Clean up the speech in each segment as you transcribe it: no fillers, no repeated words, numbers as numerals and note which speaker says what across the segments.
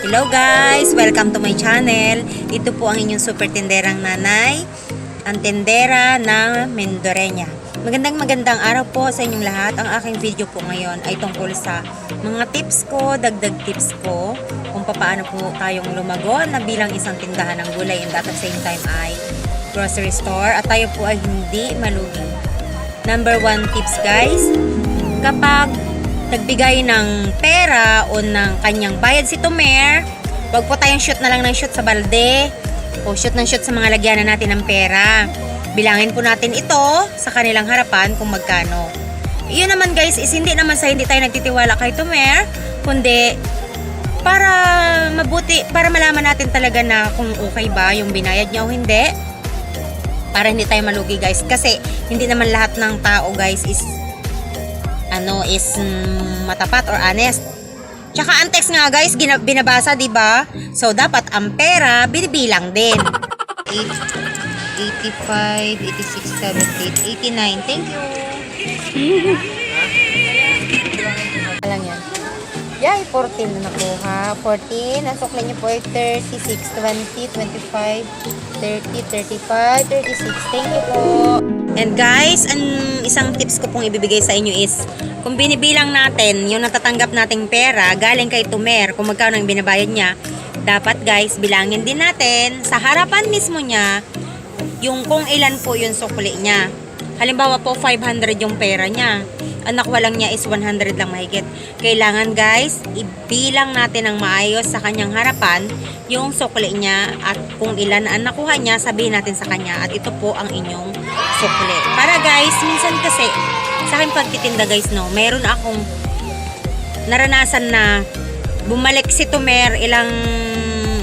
Speaker 1: Hello guys! Welcome to my channel. Ito po ang inyong super tenderang nanay, ang tendera ng Mendoreña. Magandang araw po sa inyong lahat. Ang aking video po ngayon ay tungkol sa mga tips ko, dagdag tips ko, kung paano po tayong lumago na bilang isang tindahan ng gulay and at the same time ay grocery store at tayo po ay hindi malugi. Number 1 tips guys, kapag nagbigay ng pera o ng kanyang bayad si Tomer, wag po tayong shoot na lang ng shoot sa balde o shoot ng shoot sa mga lagyanan natin ng pera. Bilangin po natin ito sa kanilang harapan kung magkano. Iyon naman guys is hindi naman sa hindi tayo nagtitiwala kay Tomer, kundi para mabuti, para malaman natin talaga na kung okay ba yung binayad niya o hindi, para hindi tayo malugi guys, kasi hindi naman lahat ng tao guys is matapat or honest. Tsaka ang text nga guys binabasa, 'di ba? So dapat ang pera binibilang din. 85, 86, 78, 89. Thank you. Alang yan. Yay, 14 na nakuha. 14. Ang sukli niyo po ay 36, 20, 25, 30, 35, 36. Thank you po. And guys, ang isang tips ko pong ibibigay sa inyo is, kung binibilang natin yung natatanggap nating pera galing kay Tomer, kung magkano ang binabayad niya, dapat guys, bilangin din natin sa harapan mismo niya yung kung ilan po yung sukli niya. Halimbawa po 500 yung pera niya, ang nakuha lang niya is 100 lang mahigit. Kailangan guys, ibilang natin ng maayos sa kanyang harapan yung sukli niya, at kung ilan ang nakuha niya, sabihin natin sa kanya at ito po ang inyong sukli. Para guys, minsan kasi sa akin pagtitinda guys, no, meron akong naranasan na bumalik si Tomer,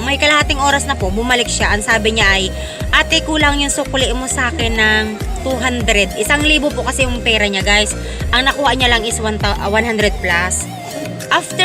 Speaker 1: may kalahating oras na po, bumalik siya. Ang sabi niya ay, ate, kulang yung sukli mo sa akin ng 200. 1,000 po kasi yung pera niya guys. Ang nakuha niya lang is 100 plus. After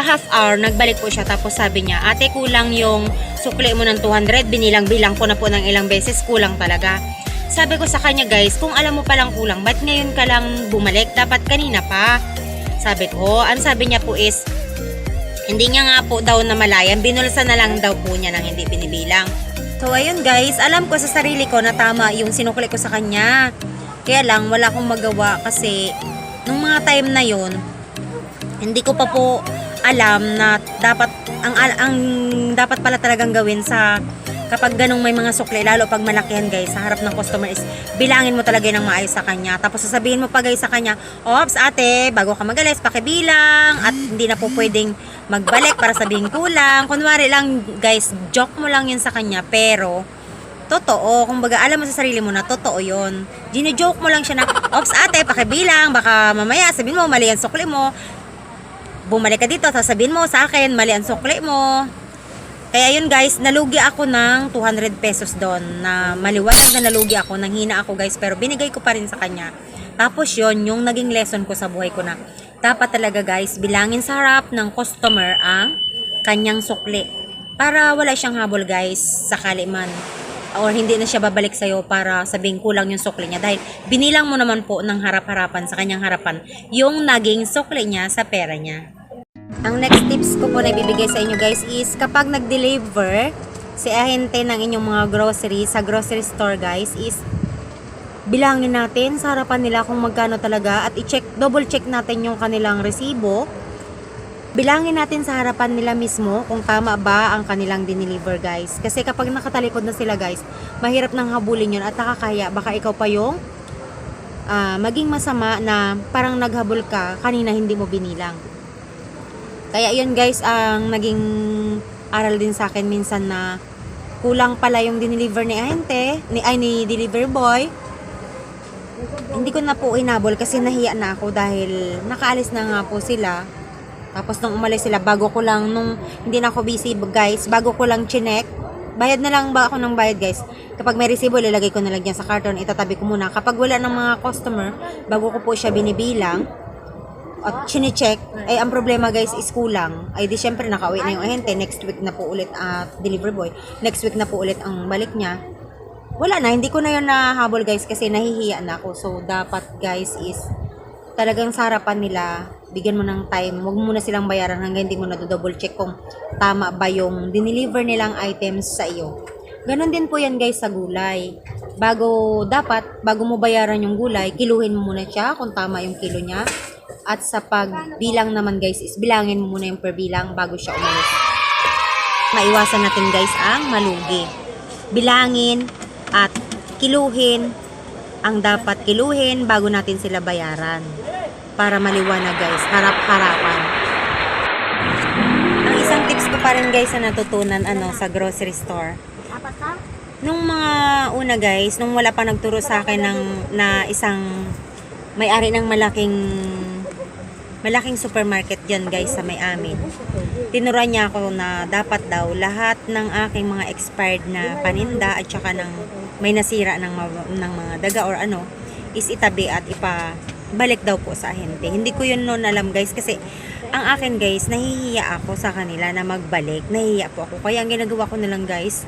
Speaker 1: half hour, nagbalik po siya. Tapos sabi niya, ate, kulang yung sukli mo ng 200. Binilang-bilang ko na po ng ilang beses. Kulang talaga. Sabi ko sa kanya guys, kung alam mo palang kulang, ba't ngayon ka lang bumalik? Dapat kanina pa. Sabi ko, ang sabi niya po is, hindi niya nga po daw na malayan, binulsa na lang daw po niya nang hindi binibilang. So ayun guys, alam ko sa sarili ko na tama yung sinukli ko sa kanya. Kaya lang wala akong magawa kasi nung mga time na yun, hindi ko pa po alam na dapat ang dapat pala talagang gawin sa kapag ganung may mga sukli, lalo pag malakihan guys, sa harap ng customer is bilangin mo talaga ng maayos sa kanya. Tapos sasabihin mo pa guys sa kanya, ops ate, bago ka magalis, pakibilang, at hindi na po pwedeng magbalik para sabihin kulang. Kunwari lang guys, joke mo lang yun sa kanya, pero totoo. Kumbaga alam mo sa sarili mo na totoo yun. Gino-joke mo lang siya na, ops ate, pakibilang, baka mamaya sabihin mo mali ang sukli mo. Bumalik ka dito, sasabihin mo sa akin mali ang sukli mo. Kaya yun guys, nalugi ako ng 200 pesos doon, na maliwanag na nalugi ako, nanghina ako guys, pero binigay ko pa rin sa kanya. Tapos yun, yung naging lesson ko sa buhay ko na dapat talaga guys, bilangin sa harap ng customer ang kanyang sukli. Para wala siyang habol guys, sakali man. Or hindi na siya babalik sa'yo para sabing kulang yung sukli niya. Dahil binilang mo naman po ng harap-harapan, sa kanyang harapan, yung naging sukli niya sa pera niya. Ang next tips ko po na ibibigay sa inyo guys is, kapag nag-deliver si ahente ng inyong mga grocery sa grocery store guys, is bilangin natin sa harapan nila kung magkano talaga, at i-check, double check natin yung kanilang resibo. Bilangin natin sa harapan nila mismo kung tama ba ang kanilang dineliver guys. Kasi kapag nakatalikod na sila guys, mahirap nang habulin yun at nakakaya. Baka ikaw pa yung maging masama na parang naghabol ka kanina hindi mo binilang. Kaya yun guys, ang naging aral din sa akin minsan na kulang pala yung dineliver ni ahente, ni delivery boy. Hindi ko na po inabol kasi nahiya na ako dahil nakaalis na nga po sila. Tapos nung umalis sila, bago ko lang, nung hindi na ako busy guys, bago ko lang chinek, bayad na lang ba ako ng bayad guys. Kapag may resibo, ilalagay ko na lang dyan sa carton, itatabi ko muna. Kapag wala ng mga customer, bago ko po siya binibilang at chinecheck, ay ang problema guys is kulang. Ay di syempre nakauwi na yung ahente, next week na po ulit delivery boy, next week na po ulit ang balik niya. Wala na, hindi ko na yun nahabol guys kasi nahihiya na ako. So dapat guys is talagang sa harapan nila bigyan mo ng time. Huwag mo na silang bayaran hanggang hindi mo na double check kung tama ba yung dineliver nilang items sa iyo. Ganon din po yan guys sa gulay. Bago mo bayaran yung gulay, kiluhin mo muna siya kung tama yung kilo niya. At sa pagbilang naman guys is bilangin mo muna yung per bilang bago siya umalis. Maiwasan natin guys ang malugi. Bilangin at kiluhin ang dapat kiluhin bago natin sila bayaran. Para maliwanag guys, harap-harapan. Ang isang tips ko pa rin guys na natutunan sa grocery store. Nung mga una guys, nung wala pa nagturo sa akin na isang may-ari ng malaking supermarket dyan guys sa may amin. Tinuruan niya ako na dapat daw lahat ng aking mga expired na paninda at saka ng may nasira ng mga daga or is itabi at balik daw po sa ahente. Hindi ko yun noon alam guys kasi ang akin guys, nahihiya ako sa kanila na magbalik. Nahihiya po ako. Kaya ang ginagawa ko na lang guys,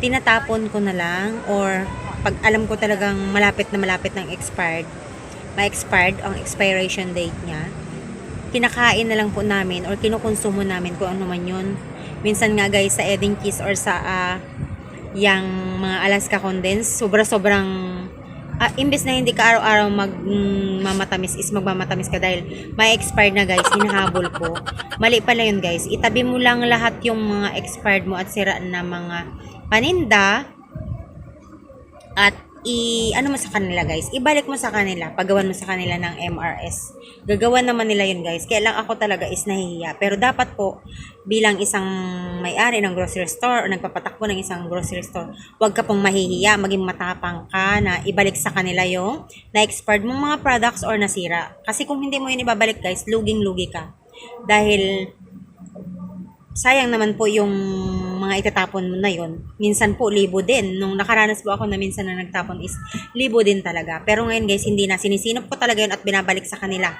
Speaker 1: tinatapon ko na lang or pag alam ko talagang malapit ng expired, ma-expired ang expiration date niya, kinakain na lang po namin or kinukonsumo namin kung ano man yun. Minsan nga guys sa Eden Cheese or sa yung mga Alaska Condensed, sobrang imbes na hindi ka araw-araw magmamatamis is magmamatamis ka dahil may expired na guys, hinahabol ko. Mali pala yun guys. Itabi mo lang lahat yung mga expired mo at sira na mga paninda at mo sa kanila guys, ibalik mo sa kanila, paggawan mo sa kanila ng MRS. Gagawan naman nila yun guys. Kaya lang ako talaga is nahihiya. Pero dapat po, bilang isang may-ari ng grocery store o nagpapatakbo ng isang grocery store, huwag ka pong mahihiya, maging matapang ka na ibalik sa kanila yung na-expired mong mga products or nasira. Kasi kung hindi mo yun ibabalik guys, luging-lugi ka. Dahil sayang naman po yung mga itatapon mo na yun. Minsan po, libo din. Nung nakaranas po ako na minsan na nagtapon is libo din talaga. Pero ngayon guys, hindi na. Sinisinop ko talaga yun at binabalik sa kanila.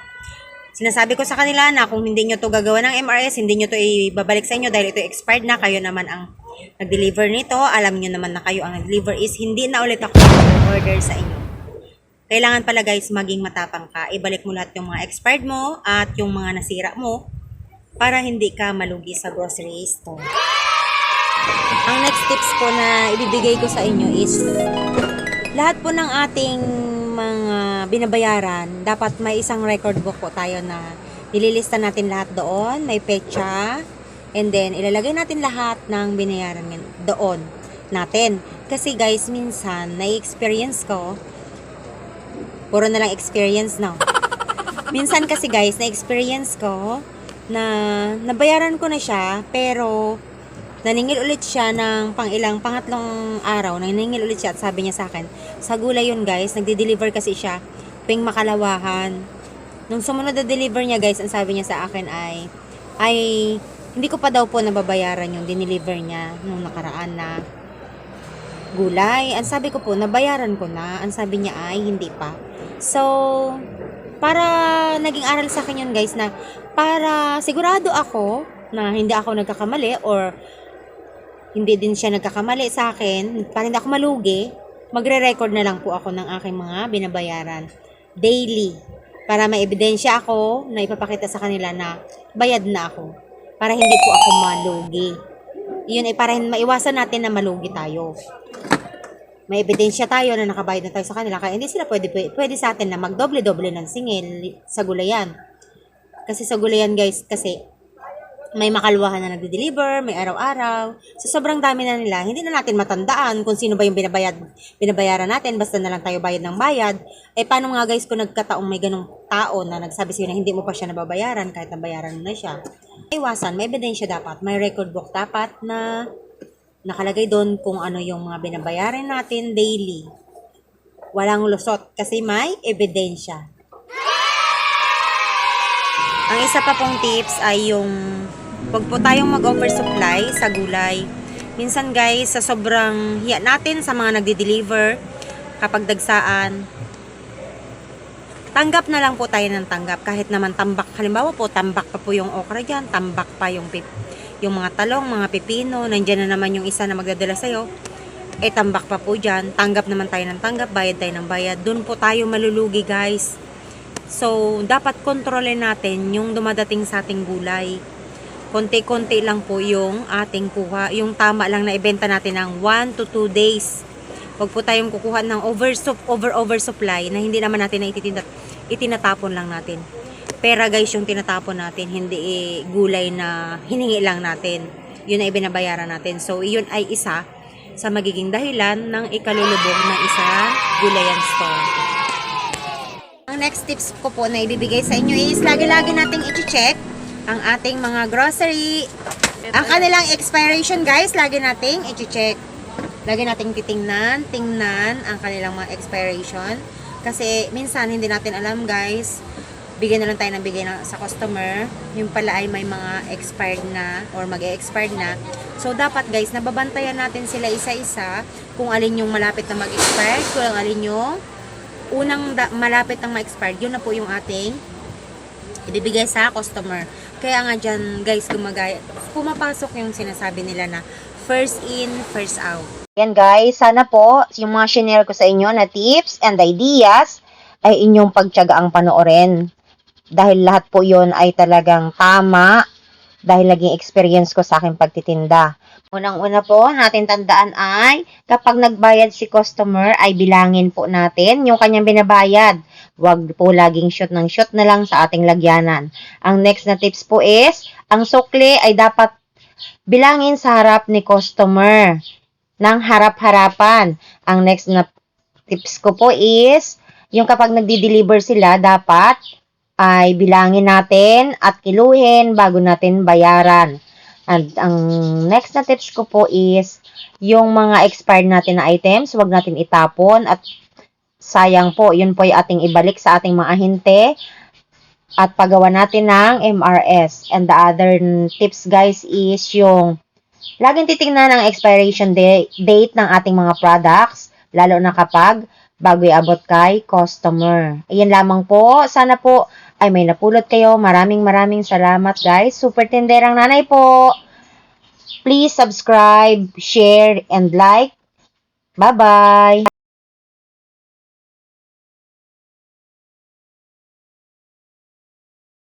Speaker 1: Sinasabi ko sa kanila na kung hindi nyo to gagawa ng MRS, hindi nyo to ibabalik sa inyo dahil ito expired na. Kayo naman ang nag-deliver nito. Alam nyo naman na kayo ang nag-deliver is hindi na ulit ako order sa inyo. Kailangan pala guys, maging matapang ka. Ibalik mo lahat yung mga expired mo at yung mga nasira mo para hindi ka malugi sa grocery store. Ang next tips po na ibibigay ko sa inyo is lahat po ng ating mga binabayaran, dapat may isang record book po tayo na nililista natin lahat doon, may petsa, and then ilalagay natin lahat ng binayaran doon natin. Kasi guys, minsan na-experience ko, puro na lang experience no. Minsan kasi guys, na-experience ko na nabayaran ko na siya, pero naningil ulit siya ng pangatlong araw, naningil ulit siya at sabi niya sa akin, sa gulay yun guys, nagde-deliver kasi siya, ping Makalawahan. Nung sumunod na deliver niya guys, ang sabi niya sa akin ay hindi ko pa daw po nababayaran yung dineliver niya nung nakaraan na gulay. Ang sabi ko po, nabayaran ko na. Ang sabi niya ay hindi pa. So, para naging aral sa akin yun guys na para sigurado ako na hindi ako nagkakamali or hindi din siya nagkakamali sa akin, para hindi ako malugi, magre-record na lang po ako ng aking mga binabayaran daily para may ebidensya ako na ipapakita sa kanila na bayad na ako para hindi po ako malugi. Yun ay para maiwasan natin na malugi tayo. May ebidensya tayo na nakabayad na tayo sa kanila kaya hindi sila pwede sa atin na magdoble-doble ng singil sa gulayan. Kasi sa gulayan guys, kasi may Makalawahan na nagde-deliver, may araw-araw. So, sobrang dami na nila. Hindi na natin matandaan kung sino ba yung binabayaran natin. Basta na lang tayo bayad ng bayad. Eh, paano nga guys kung nagkataong may ganong tao na nagsabi sa'yo na hindi mo pa siya nababayaran kahit nabayaran mo na siya. Iwasan, may ebidensya dapat. May record book dapat na nakalagay doon kung ano yung mga binabayaran natin daily. Walang lusot kasi may ebidensya. Ang isa pa pong tips ay yung huwag po tayong mag-oversupply sa gulay. Minsan guys, sa sobrang hiya natin sa mga nagde-deliver kapag dagsaan, tanggap na lang po tayo ng tanggap. Kahit naman tambak, halimbawa po, tambak pa po yung okra dyan, tambak pa yung mga talong, mga pipino, nandyan na naman yung isa na magdadala sa'yo, tambak pa po dyan, tanggap naman tayo ng tanggap, bayad tayo ng bayad. Doon po tayo malulugi guys. So, dapat kontrolin natin yung dumadating sa ating gulay. Konti-konti lang po yung ating kuha. Yung tama lang na ibenta natin ng 1 to 2 days. Huwag po tayong kukuha ng oversupply na hindi naman natin na itinatapon lang natin. Pera guys yung tinatapon natin, hindi gulay na hiningi lang natin. Yun ay binabayaran natin. So, yun ay isa sa magiging dahilan ng ikalulubog ng isang gulayan store. Ang next tips ko po na ibibigay sa inyo is lagi-lagi nating i-check ang ating mga grocery. Ang kanilang expiration guys, lagi nating i-check. Lagi nating tingnan ang kanilang mga expiration. Kasi minsan hindi natin alam guys, bigyan na lang tayo ng bigay sa customer. Yung pala ay may mga expired na or mag-e-expired na. So dapat guys, nababantayan natin sila isa-isa kung alin yung malapit na mag-expired, kung alin yung unang malapit ng ma-expired. Yun na po yung ating ibibigay sa customer. Kaya nga dyan guys, pumapasok yung sinasabi nila na first in, first out.
Speaker 2: Yan guys, sana po yung mga shinare ko sa inyo na tips and ideas ay inyong pagtiyagaang panoorin. Dahil lahat po yon ay talagang tama dahil naging experience ko sa aking pagtitinda. Unang-una po natin tandaan ay kapag nagbayad si customer ay bilangin po natin yung kanyang binabayad. Huwag po laging shoot ng shoot na lang sa ating lagyanan. Ang next na tips po is, ang sukli ay dapat bilangin sa harap ni customer ng harap-harapan. Ang next na tips ko po is, yung kapag nagdi-deliver sila, dapat ay bilangin natin at kiluhin bago natin bayaran. And ang next na tips ko po is, yung mga expired natin na items, huwag natin itapon at sayang po, yun po yung ating ibalik sa ating mga ahente at pagawa natin ng MRS. And the other tips guys is yung laging titingnan ang expiration date ng ating mga products, lalo na kapag bago iabot kay customer. Ayan lamang po. Sana po ay may napulot kayo. Maraming salamat guys. Super Tinderang Nanay po. Please subscribe, share, and like. Bye-bye!